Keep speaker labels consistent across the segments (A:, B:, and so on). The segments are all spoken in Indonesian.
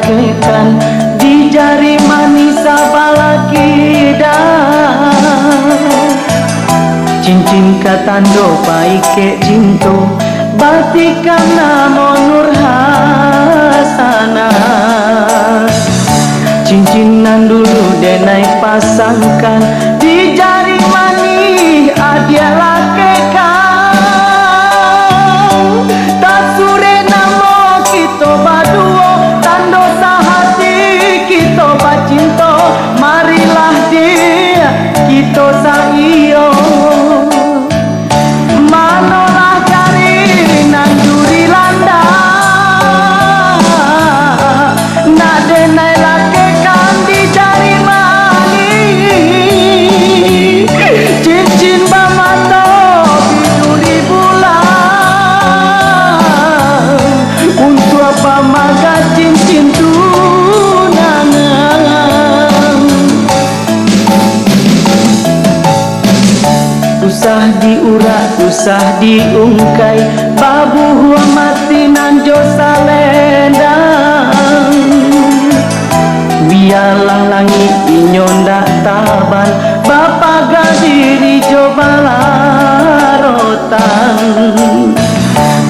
A: lakekan di jari manis balakida. Cincin katando paike cinto batikan namo nur hasana. Cincinan dulu denai pasangkan di jari manis adia lakekan. Tak sure namo kita baduo tando sahati kita bacinto. Marilah dia kita saiyo manolah cari nanduri landa. Nak denai lakekan di jari manis cincin bamato biduri bulan. Untuk apa maga cincin tunangan. Usah diurak, usah diungkai, babu hua mati nanjo salendang. Biarlah langit inyonda taban, bapa gadiri coba larotan.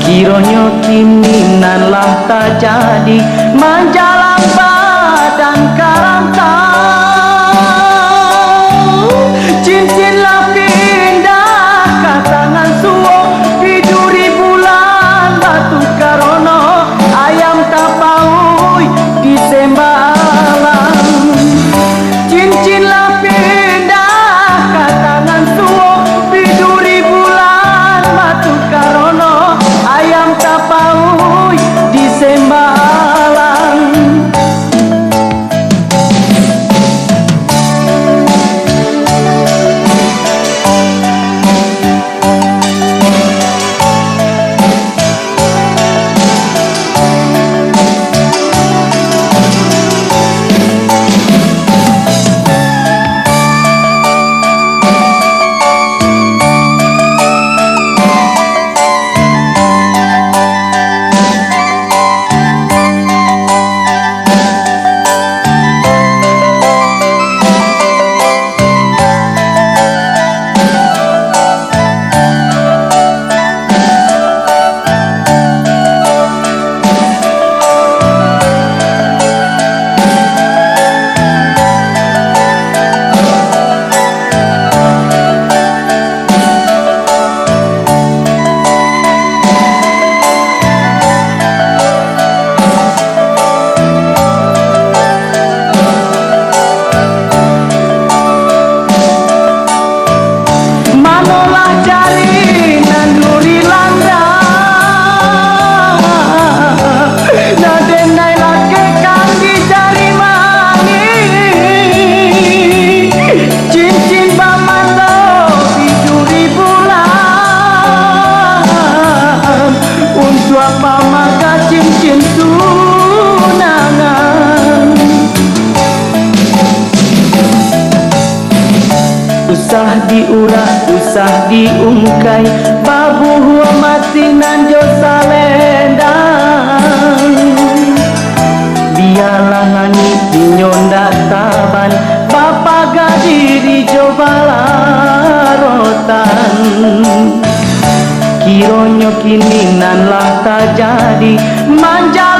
A: Kironyo kini nanlah tak jadi manjalang badan karantau. Cincin lah pindah ke tangan suo biduri bulan batu karono ayam tapaui di sembalang. Cincin lah pindah ke tangan suo biduri bulan batu karono ayam tapaui di sembalang. Manolah cari nanduri landa. Nah denai lakekan di jari manis cincin bamato biduri bulan. Untuk apa maka cincin tunangan. Usah diurak, usah diungkai, babu hua mati nanjo salendang. Biarlah langit inyonda taban, bapa gadiri coba larotan. Kironyo kini nanlah tak jadi manja